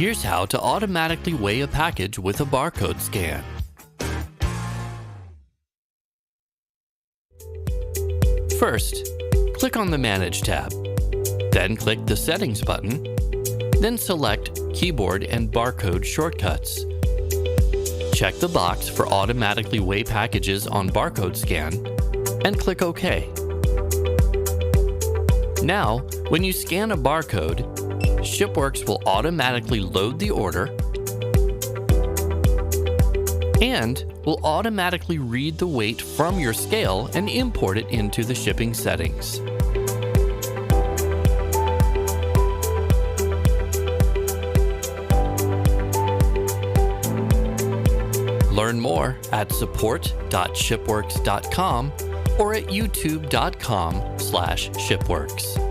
Here's how to automatically weigh a package with a barcode scan. First, click on the Manage tab. Then click the Settings button. Then select Keyboard and Barcode shortcuts. Check the box for Automatically Weigh Packages on Barcode Scan and click OK. Now, when you scan a barcode, ShipWorks will automatically load the order and will automatically read the weight from your scale and import it into the shipping settings. Learn more at support.shipworks.com or at youtube.com/shipworks.